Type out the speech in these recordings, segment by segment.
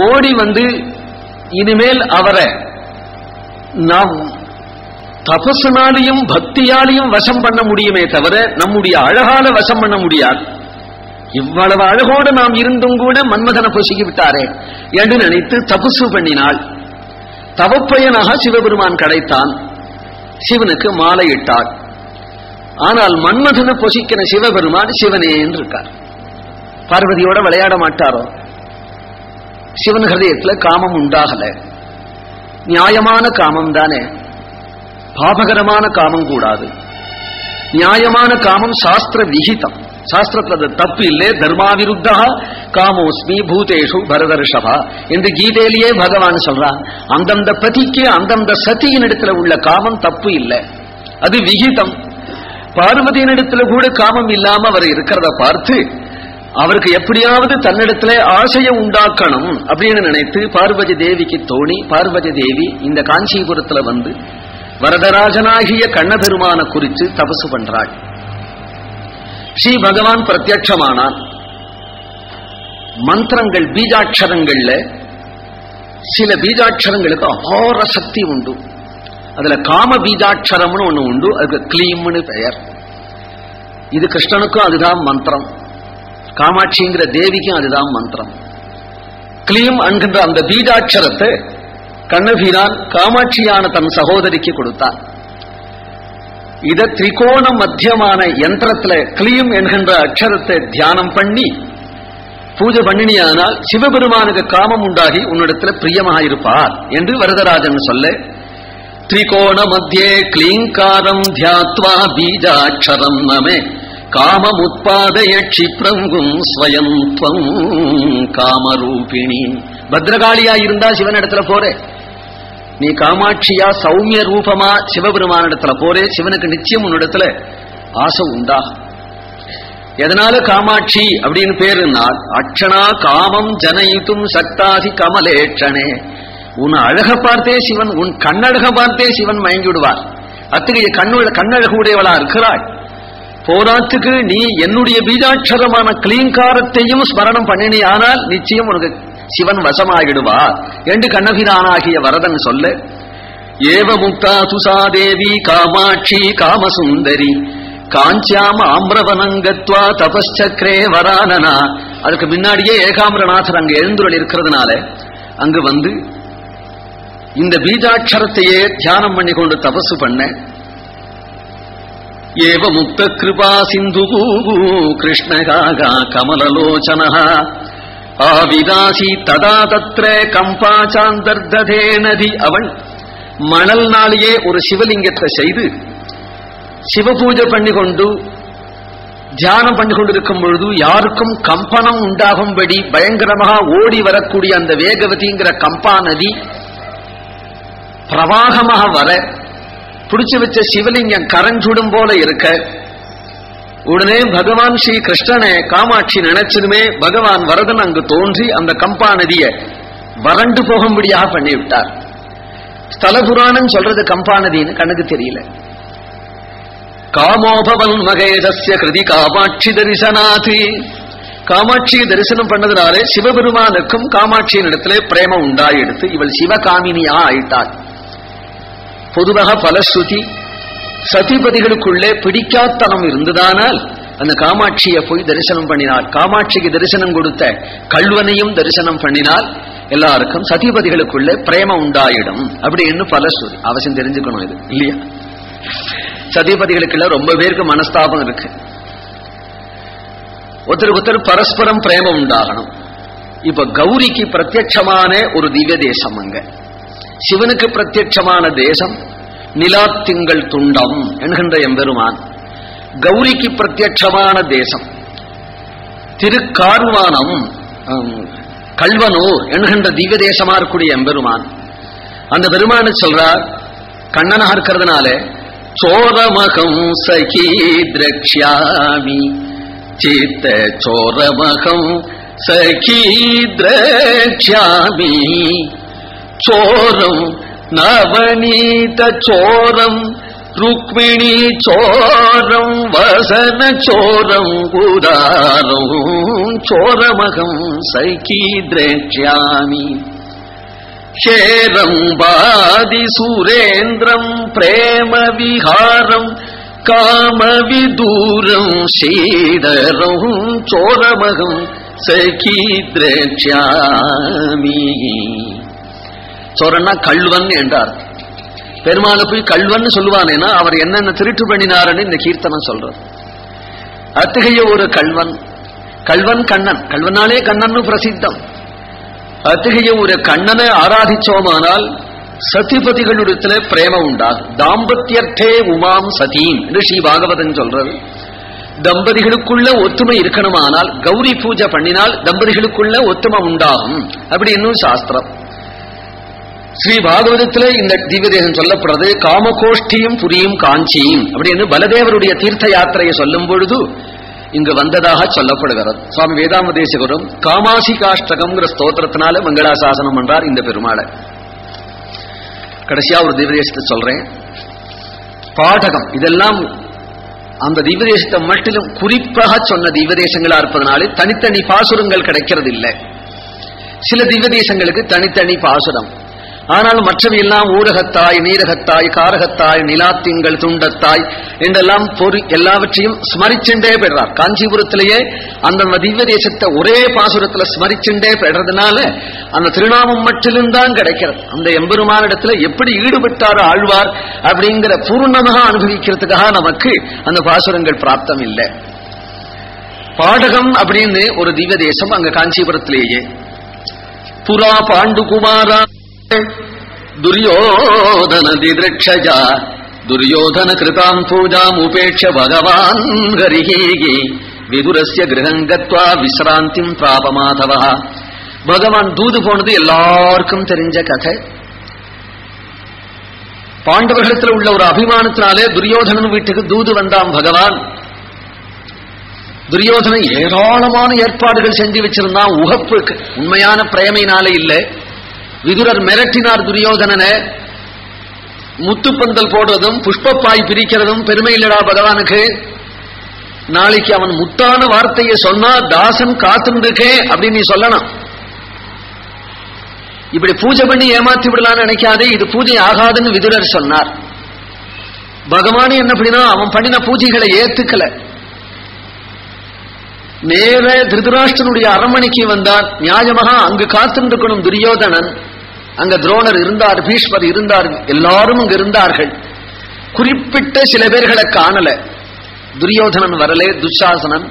ஓடி வந்து இனிமேல் அவரை நாம் தபசுனாலையும் பக்தியாலையும் வசம் பண்ண முடியுமே தவிர நம்முடைய அழகால வசம் பண்ண முடியாது. இவ்வளவு அழகோடு நாம் இருந்தும் கூட மன்மதனை பொசுக்கி விட்டாரே என்று நினைத்து தபசு பண்ணினாள். தவப்பயனாக சிவபெருமான் கிடைத்தான். சிவனுக்கு மாலை இட்டாள். ஆனால் மன்மதனை பொசிக்கிற சிவபெருமான் சிவனே என்று இருக்கார். பார்வதியோட விளையாட மாட்டாரோ? சிவன் ஹிருதயத்துல காமம் உண்டாகல. நியாயமான காமம் தானே, பாபகரமான காமம் கூடாது. நியாயமான காமம் சாஸ்திர விகிதம். சாஸ்திரத்துல தப்பு இல்லை. தர்மாவிருத்தா காமோஸ்மி பூதேஷு பரதர்ஷபா என்று கீதையிலேயே பகவான் சொல்றான். அந்தந்த பதிக்கு அந்தந்த சதியின் இடத்துல உள்ள காமம் தப்பு இல்லை, அது விகிதம். பார்வதியின் இடத்துல கூட காமம் இல்லாம அவர் இருக்கிறத பார்த்து அவருக்கு எப்படியாவது தன்னிடத்துல ஆசையை உண்டாக்கணும் அப்படின்னு நினைத்து பார்வதி தேவிக்கு தோணி பார்வதி தேவி இந்த காஞ்சிபுரத்துல வந்து வரதராஜனாகிய கண்ணபெருமான குறித்து தபசு பண்றாள். ஸ்ரீ பகவான் பிரத்யட்சமானான். மந்திரங்கள் பீஜாட்சரங்கள்ல சில பீஜாட்சரங்களுக்கு அகோர சக்தி உண்டு. அதுல காம பீஜாட்சரம்னு ஒண்ணு உண்டு, அதுக்கு கிளீம்னு பெயர். இது கிருஷ்ணனுக்கும் அதுதான் மந்திரம், காமாட்சிங்கிற தேவிக்கும் அதுதான் மந்திரம். கிளீம் என்கின்ற அந்த பீஜாட்சரத்தை கண்ணபீரான் காமாட்சியான தன் சகோதரிக்கு கொடுத்தார். இத திரிகோண மத்தியமான யந்திரத்துல கிளீம் என்கின்ற அக்ஷரத்தை தியானம் பண்ணி பூஜை பண்ணினியானால் சிவபெருமானுக்கு காமம் உண்டாகி உன்னிடத்துல பிரியமாக இருப்பார் என்று வரதராஜன் சொல்ல, திரிகோண மத்தியே கிளீங்காரம் தியாத்வா பீஜாட்சரம் நமே காமமுத்பாதய க்ஷிப்ரங்கும் ஸ்வயம் த்வம் காமரூபிணி. பத்ரகாளியா இருந்தா சிவனிடத்துல போறே, நீ காமாட்சியா சௌமிய ரூபமா சிவபெருமான இடத்துல போறே, சிவனுக்கு நிச்சயம் உன்னிடத்துல ஆசை உண்டா. எதனால காமாட்சி அப்படின்னு பேருன்னா, அக்ஷணா காமம் ஜனயித்தும் சக்தாசி கமலேட்சணே. உன் அழக பார்த்தே சிவன், உன் கண்ணழக பார்த்தே சிவன் மயங்கி விடுவார். அத்தகைய கண்ணழகு உடையவளா இருக்கிறாள். போராத்துக்கு நீ என்னுடைய பீஜாட்சரமான கிளீங்காரத்தையும் ஸ்மரணம் பண்ணினி, ஆனால் நிச்சயம் உனக்கு சிவன் வசமாகிடுவார் என்று கண்ணபிரானாகிய வரதன் சொல்ல, ஏவ முக்தா துசா தேவி காமாட்சி காமசுந்தரி காஞ்சாம ஆம்ரவனங்கத்வா தபஸ்சக்ரே வரானனா. அதுக்கு முன்னாடியே ஏகாம்பரநாதர் அங்கு எழுந்துள்ள இருக்கிறதுனால அங்கு வந்து இந்த பீஜாட்சரத்தையே தியானம் பண்ணி கொண்டு தபசு பண்ண, ஏவ முக்த கிருபா சிந்து கிருஷ்ணகாகா கமலலோச்சனா ஆவிதாசி ததா தத்ர கம்பாச்சாந்தர்ததே நதி. அவன் மணல் நாளையே ஒரு சிவலிங்கத்தை செய்து சிவபூஜை பண்ணி கொண்டு தியானம் பண்ணி கொண்டிருக்கும் பொழுது யாருக்கும் கம்பனம் உண்டாகும்படி பயங்கரமாக ஓடி வரக்கூடிய அந்த வேகவதிங்கிற கம்பா நதி பிரவாகமாக வர, பிடிச்சு வச்ச சிவலிங்கம் கரஞ்சுடும் போல இருக்க, உடனே பகவான் ஸ்ரீ கிருஷ்ணனை காமாட்சி நினைச்சதுமே பகவான் வரதன் அங்கு தோன்றி அந்த கம்பா நதியை வறண்டு போகும்படியாக பண்ணிவிட்டார். ஸ்தல புராணம் சொல்றது கம்பா நதின்னு கண்ணுக்கு தெரியல. காமோபவன் மகேதஸ்ய கிருதி காமாட்சி தரிசனாதி. காமாட்சி தரிசனம் பண்ணதுனாலே சிவபெருமானுக்கும் காமாட்சியின் இடத்திலே பிரேம உண்டாயிடுத்து. இவள் சிவகாமினியா ஆயிட்டாள். பொதுவாக பலஸ்ருதி சதிபதிகளுக்குள்ளே பிடிக்காத்தனம் இருந்ததானால் அந்த காமாட்சியை போய் தரிசனம் பண்ணினாள். காமாட்சிக்கு தரிசனம் கொடுத்த கல்வனையும் தரிசனம் பண்ணினால் எல்லாருக்கும் சதிபதிகளுக்குள்ளே பிரேம உண்டாயிடும் அப்படின்னு பலஸ்ருதி. அவசியம் தெரிஞ்சுக்கணும் இது இல்லையா? சதிபதிகளுக்குள்ள ரொம்ப பேருக்கு மனஸ்தாபம் இருக்கு. ஒருத்தருக்கு ஒருத்தர் பரஸ்பரம் பிரேமம் உண்டாகணும். இப்ப கௌரிக்கு பிரத்யட்சமான ஒரு திவ்ய தேசம் அங்க, சிவனுக்கு பிரத்யட்சமான தேசம் நிலாத்திங்கள் துண்டம் என்கின்ற எம்பெருமான். கௌரிக்கு பிரத்யட்சமான தேசம் திருக்கார்வானம் கல்வனூர் என்கின்ற திவ்ய தேசமா இருக்கக்கூடிய எம்பெருமான். அந்த பெருமானு சொல்றார், கண்ணனாக இருக்கிறதுனால சோரமகம் சகி திரக்ஷ்யாமி சித்த சோரமகம் சகி திரக்ஷ்யாமி சோரம் நவநீத சோரம் ருக்மிணி சோரம் வசன சோரம் உதாரம் சோரமகம் சைகி திரேக்ஷ்யாமி ஷேரம் பாதி சுரேந்திரம் பிரேம விஹாரம் காமவிதூரம் சீதரம் சோரமகம் சகி திரேக்ஷ்யாமி. சோரன்னா கள்வன் என்றார். பெருமாளை போய் கள்வன் சொல்லுவானேனா அவர் என்னென்ன திருட்டு பண்ணினாருன்னு இந்த கீர்த்தனம் சொல்றார். அத்தகைய ஒரு கள்வன், கள்வன் கண்ணன், கள்வனாலே கண்ணன் பிரசித்தம். அத்தகைய ஒரு கண்ணனை ஆராதிச்சோமானால் சதிபதிகளிடத்துல பிரேம உண்டாகும். தாம்பத்தியர்த்தே உமாம் சதீம் என்று ஸ்ரீ பாகவதன் சொல்றது. தம்பதிகளுக்குள்ள ஒத்துமை இருக்கணுமானால் கௌரி பூஜை பண்ணினால் தம்பதிகளுக்குள்ள ஒத்துமை உண்டாகும் அப்படின்னு சாஸ்திரம். ஸ்ரீ பாகவதத்துல இந்த திவ்யதேசம் சொல்லப்படுறது. காமகோஷ்டியும் புரியும் காஞ்சியும் அப்படின்னு பலதேவருடைய தீர்த்த யாத்திரையை சொல்லும் பொழுது இங்கு வந்ததாக சொல்லப்படுகிறது. சுவாமி வேதாந்த தேசிகரும் காமாசிகாஷ்டகம்ங்கிற ஸ்தோத்திரத்தினால மங்களாசாசனம் பண்றார் இந்த பெருமாளை. கடைசியா ஒரு திவ்யதேசத்தை சொல்றேன். பாடகம் இதெல்லாம் அந்த திவ்யதேசத்தை மட்டிலும் குறிப்பாக சொன்ன திவ்யதேசங்களா இருப்பதனாலே தனித்தனி பாசுரங்கள் கிடைக்கிறது இல்லை. சில திவ்யதேசங்களுக்கு தனித்தனி பாசுரம். ஆனால் மற்றவையெல்லாம் ஊரகத்தாய், நீரகத்தாய், காரகத்தாய், நிலாத்திங்கள், துண்டத்தாய் என்றெல்லாம் எல்லாவற்றையும் ஸ்மரிச்சுண்டே பெறார். காஞ்சிபுரத்திலேயே அந்த திவ்ய தேசத்தை ஒரே பாசுரத்துல ஸ்மரிச்சுண்டே பெறதுனால அந்த திருநாமம் மட்டிலும் தான் கிடைக்கிறது. அந்த எம்பெருமானிடத்துல எப்படி ஈடுபட்டாரோ ஆழ்வார் அப்படிங்கிற பூர்ணமாக அனுபவிக்கிறதுக்காக நமக்கு அந்த பாசுரங்கள் பிராப்தம் இல்லை. பாடகம் அப்படின்னு ஒரு திவ்ய தேசம் அங்க காஞ்சிபுரத்திலேயே. புரா பாண்டுகுமாரா துரியோதன திதிரக்ஷஜா துரியோதன கிருதாம் பூஜாம் உபேட்ச பகவான் ஹரிஹி விதுரஸ்ய கிரகம் கத்வா விஸ்ராந்திம் பிராபமாதவா. பகவான் தூது போனது எல்லாருக்கும் தெரிஞ்ச கதை. பாண்டவர்களிடத்தில் உள்ள ஒரு அபிமானத்தினாலே துரியோதனன் வீட்டுக்கு தூது வந்தான் பகவான். துரியோதனன் ஏராளமான ஏற்பாடுகள் செஞ்சு வச்சிருந்தான் உகப்புக்கு. உண்மையான பிரேமையினாலே இல்லை. விதுரர் மிரட்டினார் துரியோதனனை. முத்துப்பந்தல் போடுறதும் புஷ்பப்பாய் பிரிக்கிறதும் பெருமை இல்லடா பகவானுக்கு. நாளைக்கு அவன் முத்தான வார்த்தையை சொன்னா தாசன் காத்துருக்கே அப்படின்னு நீ சொல்லணும். இப்படி பூஜை பண்ணி ஏமாத்தி விடலான்னு நினைக்காதே, இது பூஜை ஆகாதுன்னு விதுரர் சொன்னார். பகவான் என்ன பண்ணினா அவன் பண்ணின பூஜைகளை ஏத்துக்கல. நேர திருதராஷ்டிரனுடைய அரண்மனைக்கு வந்தார். நியாயமாக அங்கு காத்திருக்கணும் துரியோதனன். அங்க துரோணர் இருந்தார், பீஷ்மர் இருந்தார், எல்லாரும் அங்கு இருந்தார்கள். குறிப்பிட்ட சில பேர்களை காணல. துரியோதனன் வரலே. துஷாசனன்,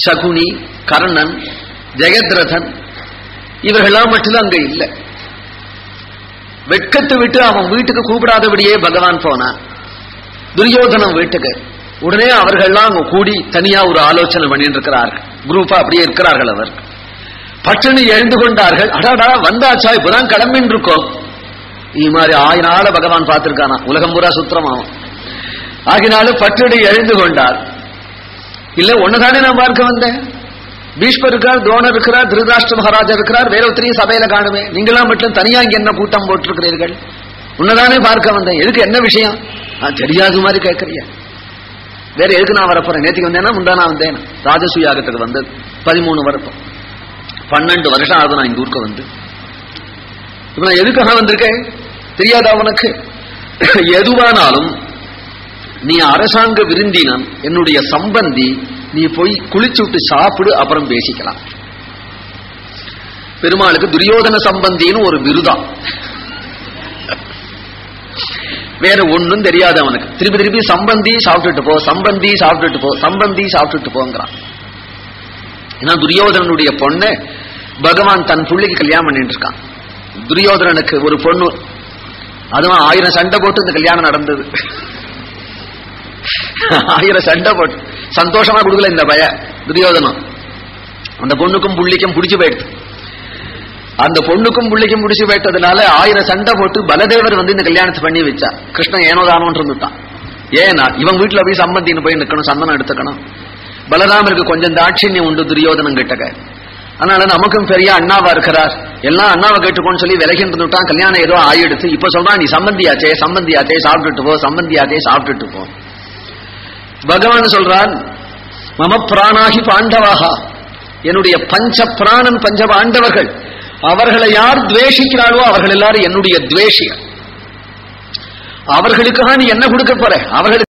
சகுனி, கர்ணன், ஜெயத்ரதன் இவர்களெல்லாம் மட்டும் அங்க இல்லை. வெட்கத்தை விட்டு அவன் வீட்டுக்கு கூப்பிடாதபடியே பகவான் போனான் துரியோதனன் வீட்டுக்கு. உடனே அவர்கள்லாம் அங்க கூடி தனியா ஒரு ஆலோசனை பண்ணிட்டு இருக்கிறார்கள். குரூப்பா அப்படியே இருக்கிறார்கள். அவர் பட்டணி எழுந்து கொண்டார்கள். அடாடா வந்தாச்சா, இப்பதான் கிளம்பின்னு இருக்கோம். இது மாதிரி 1000 ஆளை பகவான் பார்த்திருக்கானா, உலகம் பூரா சுத்திரமாவும். ஆகினால பட்டணி எழுந்து கொண்டார். இல்ல ஒண்ணுதானே நான் பார்க்க வந்தேன். பீஷ்மர் இருக்கார், துரோணர் இருக்கிறார், திருதராஷ்டிர மகாராஜா இருக்கிறார், வேற ஒருத்தரையும் சபையில காணுமே. நீங்களாம் மட்டும் தனியா இங்க என்ன கூட்டம் போட்டிருக்கிறீர்கள்? உன்னதானே பார்க்க வந்தேன். எதுக்கு, என்ன விஷயம்? தெரியாது மாதிரி கேட்கறியா? வேற எதுக்கு நான் வரப்போறேன்? நேற்றுக்கு வந்தேன்னா முந்தானா வந்தேன். ராஜசூயாகத்துக்கு வந்தது 13 வருஷம் 12 வருஷம் ஆகுது நான் இந்த ஊருக்கு வந்து. இப்ப நான் எதுக்காக வந்திருக்கேன் தெரியாதா உனக்கு? எதுவானாலும் நீ அரசாங்க விருந்தினன், என்னுடைய சம்பந்தி, நீ போய் குளிச்சு விட்டு சாப்பிடு, அப்புறம் பேசிக்கலாம். பெருமாளுக்கு துரியோதன சம்பந்தின்னு ஒரு விருதா. வேற ஒன்னும் தெரியாது அவனுக்கு. திருப்பி திருப்பி சம்பந்தி சாப்பிட்டுட்டு போ, சம்பந்தி சாப்பிட்டுட்டு போ, சம்பந்தி சாப்பிட்டுட்டு போங்கிறான். ஏன்னா துரியோதனனுடைய பொண்ணு பகவான் தன் புள்ளிக்கு கல்யாணம் பண்ணிட்டு இருக்கான். துரியோதனனுக்கு ஒரு பொண்ணு, அதுவும் 1000 சண்டை போட்டு இந்த கல்யாணம் நடந்தது. 1000 சண்டை போட்டு சந்தோஷமா கொடுக்கல இந்த பய துரியோதனம். அந்த பொண்ணுக்கும் புள்ளிக்கும் பிடிச்சு போயிடுது. அந்த பொண்ணுக்கும் புள்ளிக்கும் பிடிச்சு போயிட்டதுனால 1000 சண்டை போட்டு பலதேவர் வந்து இந்த கல்யாணத்தை பண்ணி வச்சா. கிருஷ்ணன் ஏனோதானோன்னு இருந்துட்டான். ஏன்னா இவன் வீட்டுல போய் சம்பந்தின்னு போய் நிக்கணும், சந்தனம் எடுத்துக்கணும். பலராமருக்கு கொஞ்சம் தாட்சியம் உண்டு துரியோதனம் கிட்டக்க. அதனால நமக்கும் பெரிய அண்ணாவா இருக்கிறார், எல்லாம் அண்ணாவை கேட்டுக்கோன்னு சொல்லி விலகின்றுட்டான். கல்யாணம் ஏதோ ஆயிடுத்து. இப்ப சொல்றான், நீ சம்பந்தியாச்சே சாப்பிட்டுட்டு போ, சம்பந்தியாச்சே சாப்பிட்டுட்டு போ. பகவான் சொல்றான், மம பிராணாகி பாண்டவாக, என்னுடைய பஞ்ச பிராணன் பஞ்ச பாண்டவர்கள், அவர்களை யார் துவேஷிக்கிறாளோ அவர்கள் எல்லாரும் என்னுடைய துவேஷிகள். அவர்களுக்காக நீ என்ன கொடுக்க போற? அவர்களுக்கு